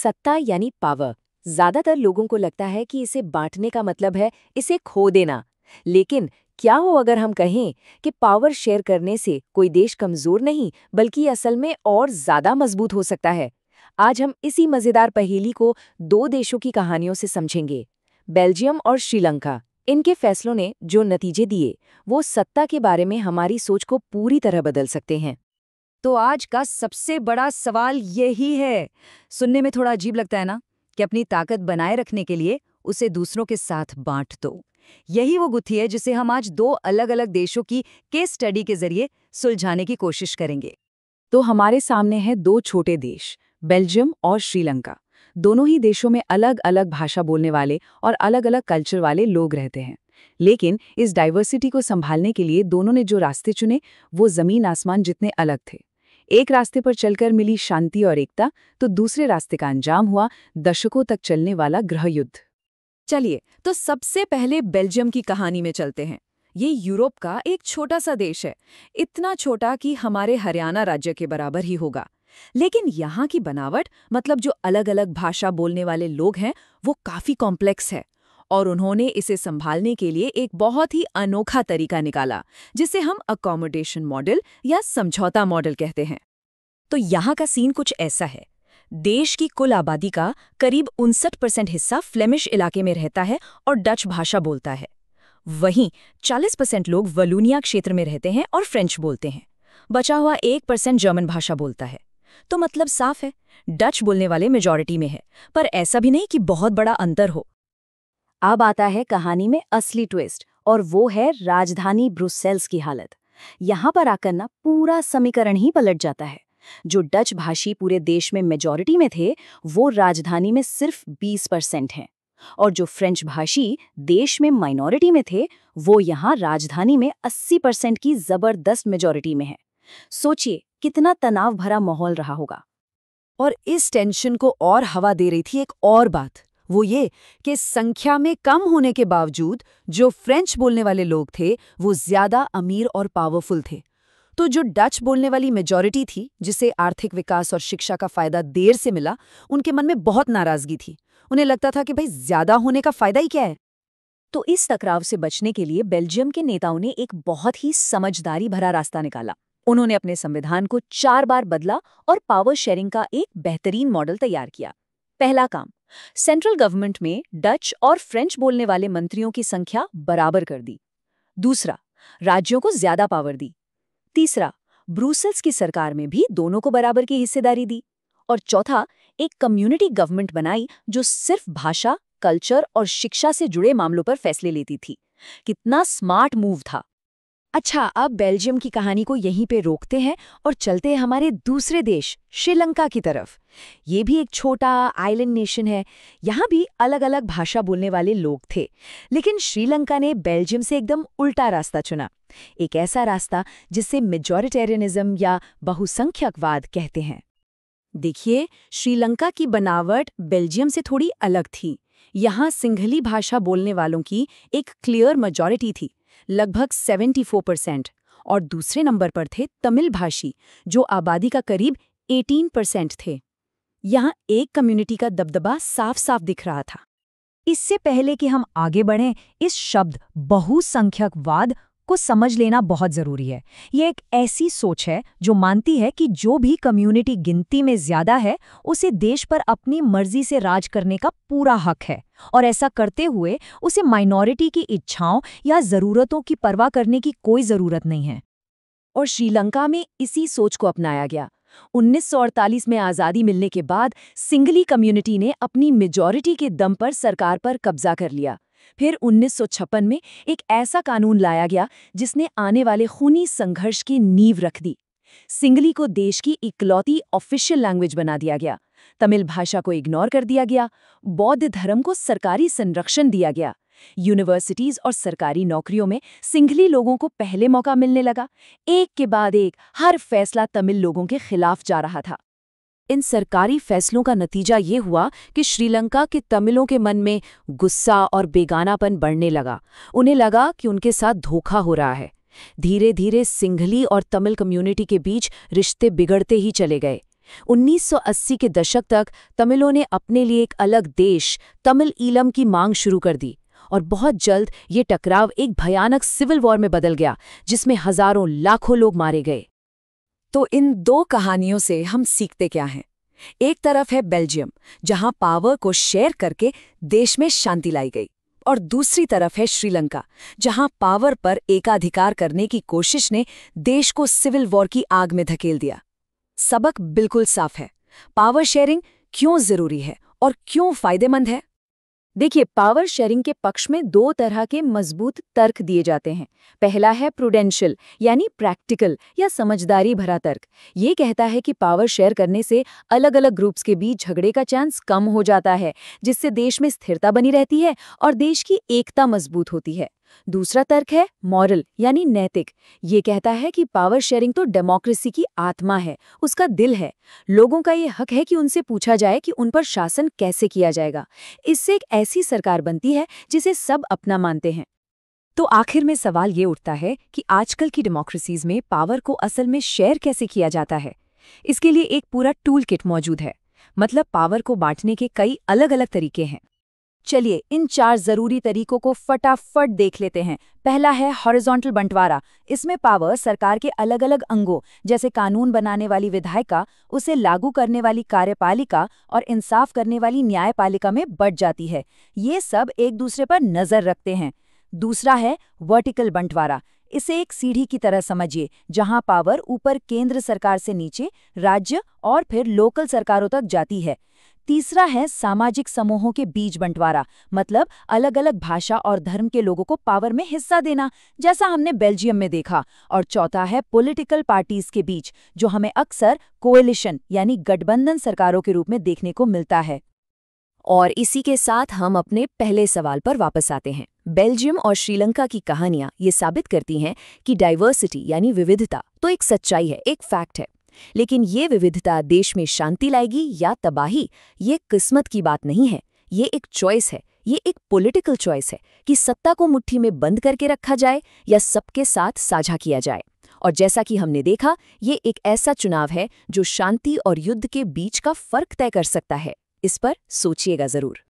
सत्ता यानी पावर। ज्यादातर लोगों को लगता है कि इसे बांटने का मतलब है इसे खो देना। लेकिन क्या हो अगर हम कहें कि पावर शेयर करने से कोई देश कमजोर नहीं बल्कि असल में और ज्यादा मजबूत हो सकता है। आज हम इसी मजेदार पहेली को दो देशों की कहानियों से समझेंगे, बेल्जियम और श्रीलंका। इनके फैसलों ने जो नतीजे दिए वो सत्ता के बारे में हमारी सोच को पूरी तरह बदल सकते हैं। तो आज का सबसे बड़ा सवाल यही है। सुनने में थोड़ा अजीब लगता है ना, कि अपनी ताकत बनाए रखने के लिए उसे दूसरों के साथ बांट दो। यही वो गुत्थी है जिसे हम आज दो अलग अलग देशों की केस स्टडी के जरिए सुलझाने की कोशिश करेंगे। तो हमारे सामने है दो छोटे देश, बेल्जियम और श्रीलंका। दोनों ही देशों में अलग अलग भाषा बोलने वाले और अलग अलग कल्चर वाले लोग रहते हैं। लेकिन इस डाइवर्सिटी को संभालने के लिए दोनों ने जो रास्ते चुने वो जमीन आसमान जितने अलग थे। एक रास्ते पर चलकर मिली शांति और एकता, तो दूसरे रास्ते का अंजाम हुआ दशकों तक चलने वाला गृह युद्ध। चलिए, तो सबसे पहले बेल्जियम की कहानी में चलते हैं। ये यूरोप का एक छोटा सा देश है, इतना छोटा कि हमारे हरियाणा राज्य के बराबर ही होगा। लेकिन यहाँ की बनावट, मतलब जो अलग अलग भाषा बोलने वाले लोग हैं, वो काफी कॉम्प्लेक्स है। और उन्होंने इसे संभालने के लिए एक बहुत ही अनोखा तरीका निकाला, जिसे हम अकोमोडेशन मॉडल या समझौता मॉडल कहते हैं। तो यहाँ का सीन कुछ ऐसा है। देश की कुल आबादी का करीब 59% हिस्सा फ्लेमिश इलाके में रहता है और डच भाषा बोलता है। वहीं 40% लोग वलोनिया क्षेत्र में रहते हैं और फ्रेंच बोलते हैं। बचा हुआ 1% जर्मन भाषा बोलता है। तो मतलब साफ है, डच बोलने वाले मेजॉरिटी में है, पर ऐसा भी नहीं कि बहुत बड़ा अंतर हो। अब आता है कहानी में असली ट्विस्ट, और वो है राजधानी ब्रुसेल्स की हालत। यहाँ पर आकर ना पूरा समीकरण ही पलट जाता है। जो डच भाषी पूरे देश में मेजॉरिटी में थे, वो राजधानी में सिर्फ 20% हैं, और जो फ्रेंच भाषी देश में माइनॉरिटी में थे, वो यहाँ राजधानी में 80% की जबरदस्त मेजॉरिटी में है। सोचिए कितना तनाव भरा माहौल रहा होगा। और इस टेंशन को और हवा दे रही थी एक और बात, वो ये कि संख्या में कम होने के बावजूद जो फ्रेंच बोलने वाले लोग थे वो ज्यादा अमीर और पावरफुल थे। तो जो डच बोलने वाली मेजॉरिटी थी, जिसे आर्थिक विकास और शिक्षा का फायदा देर से मिला, उनके मन में बहुत नाराजगी थी। उन्हें लगता था कि भाई ज्यादा होने का फायदा ही क्या है। तो इस टकराव से बचने के लिए बेल्जियम के नेताओं ने एक बहुत ही समझदारी भरा रास्ता निकाला। उन्होंने अपने संविधान को 4 बार बदला और पावर शेयरिंग का एक बेहतरीन मॉडल तैयार किया। पहला काम, सेंट्रल गवर्नमेंट में डच और फ्रेंच बोलने वाले मंत्रियों की संख्या बराबर कर दी। दूसरा, राज्यों को ज्यादा पावर दी। तीसरा, ब्रुसेल्स की सरकार में भी दोनों को बराबर की हिस्सेदारी दी। और चौथा, एक कम्युनिटी गवर्नमेंट बनाई जो सिर्फ भाषा, कल्चर और शिक्षा से जुड़े मामलों पर फैसले लेती थी। कितना स्मार्ट मूव था। अच्छा, अब बेल्जियम की कहानी को यहीं पे रोकते हैं और चलते हैं हमारे दूसरे देश श्रीलंका की तरफ। ये भी एक छोटा आइलैंड नेशन है। यहाँ भी अलग अलग भाषा बोलने वाले लोग थे, लेकिन श्रीलंका ने बेल्जियम से एकदम उल्टा रास्ता चुना। एक ऐसा रास्ता जिसे मेजॉरिटेरियनिज्म या बहुसंख्यकवाद कहते हैं। देखिए, श्रीलंका की बनावट बेल्जियम से थोड़ी अलग थी। यहाँ सिंघली भाषा बोलने वालों की एक क्लियर मेजॉरिटी थी, लगभग 74%, और दूसरे नंबर पर थे तमिल भाषी, जो आबादी का करीब 18% थे। यहाँ एक कम्युनिटी का दबदबा साफ साफ दिख रहा था। इससे पहले कि हम आगे बढ़ें, इस शब्द बहुसंख्यकवाद को समझ लेना बहुत जरूरी है। ये एक ऐसी सोच है जो मानती है कि जो भी कम्युनिटी गिनती में ज्यादा है, उसे देश पर अपनी मर्जी से राज करने का पूरा हक है, और ऐसा करते हुए उसे माइनॉरिटी की इच्छाओं या जरूरतों की परवाह करने की कोई जरूरत नहीं है। और श्रीलंका में इसी सोच को अपनाया गया। 1948 में आज़ादी मिलने के बाद सिंघली कम्युनिटी ने अपनी मेजॉरिटी के दम पर सरकार पर कब्जा कर लिया। फिर 1956 में एक ऐसा कानून लाया गया जिसने आने वाले खूनी संघर्ष की नींव रख दी। सिंघली को देश की इकलौती ऑफिशियल लैंग्वेज बना दिया गया। तमिल भाषा को इग्नोर कर दिया गया। बौद्ध धर्म को सरकारी संरक्षण दिया गया। यूनिवर्सिटीज और सरकारी नौकरियों में सिंघली लोगों को पहले मौका मिलने लगा। एक के बाद एक हर फैसला तमिल लोगों के खिलाफ जा रहा था। इन सरकारी फैसलों का नतीजा ये हुआ कि श्रीलंका के तमिलों के मन में गुस्सा और बेगानापन बढ़ने लगा। उन्हें लगा कि उनके साथ धोखा हो रहा है। धीरे धीरे सिंघली और तमिल कम्युनिटी के बीच रिश्ते बिगड़ते ही चले गए। 1980 के दशक तक तमिलों ने अपने लिए एक अलग देश तमिल ईलम की मांग शुरू कर दी और बहुत जल्द ये टकराव एक भयानक सिविल वॉर में बदल गया जिसमें हजारों लाखों लोग मारे गए। तो इन दो कहानियों से हम सीखते क्या हैं? एक तरफ है बेल्जियम, जहां पावर को शेयर करके देश में शांति लाई गई, और दूसरी तरफ है श्रीलंका, जहां पावर पर एकाधिकार करने की कोशिश ने देश को सिविल वॉर की आग में धकेल दिया। सबक बिल्कुल साफ है। पावर शेयरिंग क्यों जरूरी है और क्यों फायदेमंद है? देखिए, पावर शेयरिंग के पक्ष में दो तरह के मजबूत तर्क दिए जाते हैं। पहला है प्रूडेंशियल यानी प्रैक्टिकल या समझदारी भरा तर्क। ये कहता है कि पावर शेयर करने से अलग अलग ग्रुप्स के बीच झगड़े का चांस कम हो जाता है, जिससे देश में स्थिरता बनी रहती है और देश की एकता मजबूत होती है। दूसरा तर्क है मॉरल यानी नैतिक। ये कहता है कि पावर शेयरिंग तो डेमोक्रेसी की आत्मा है, उसका दिल है। लोगों का ये हक है कि उनसे पूछा जाए कि उन पर शासन कैसे किया जाएगा। इससे एक ऐसी सरकार बनती है जिसे सब अपना मानते हैं। तो आखिर में सवाल ये उठता है कि आजकल की डेमोक्रेसीज में पावर को असल में शेयर कैसे किया जाता है? इसके लिए एक पूरा टूल किट मौजूद है। मतलब पावर को बांटने के कई अलग अलग तरीके हैं। चलिए इन 4 जरूरी तरीकों को फटाफट देख लेते हैं। पहला है हॉरिजॉन्टल बंटवारा। इसमें पावर सरकार के अलग अलग अंगों जैसे कानून बनाने वाली विधायिका, उसे लागू करने वाली कार्यपालिका और इंसाफ करने वाली न्यायपालिका में बंट जाती है। ये सब एक दूसरे पर नजर रखते हैं। दूसरा है वर्टिकल बंटवारा। इसे एक सीढ़ी की तरह समझिए, जहां पावर ऊपर केंद्र सरकार से नीचे राज्य और फिर लोकल सरकारों तक जाती है। तीसरा है सामाजिक समूहों के बीच बंटवारा, मतलब अलग अलग भाषा और धर्म के लोगों को पावर में हिस्सा देना, जैसा हमने बेल्जियम में देखा। और चौथा है पॉलिटिकल पार्टीज के बीच, जो हमें अक्सर कोएलिशन यानी गठबंधन सरकारों के रूप में देखने को मिलता है। और इसी के साथ हम अपने पहले सवाल पर वापस आते हैं। बेल्जियम और श्रीलंका की कहानियां ये साबित करती हैं कि डाइवर्सिटी यानी विविधता तो एक सच्चाई है, एक फैक्ट है। लेकिन ये विविधता देश में शांति लाएगी या तबाही, ये किस्मत की बात नहीं है। ये एक चॉइस है, ये एक पॉलिटिकल चॉइस है कि सत्ता को मुट्ठी में बंद करके रखा जाए या सबके साथ साझा किया जाए। और जैसा कि हमने देखा, ये एक ऐसा चुनाव है जो शांति और युद्ध के बीच का फर्क तय कर सकता है। इस पर सोचिएगा जरूर।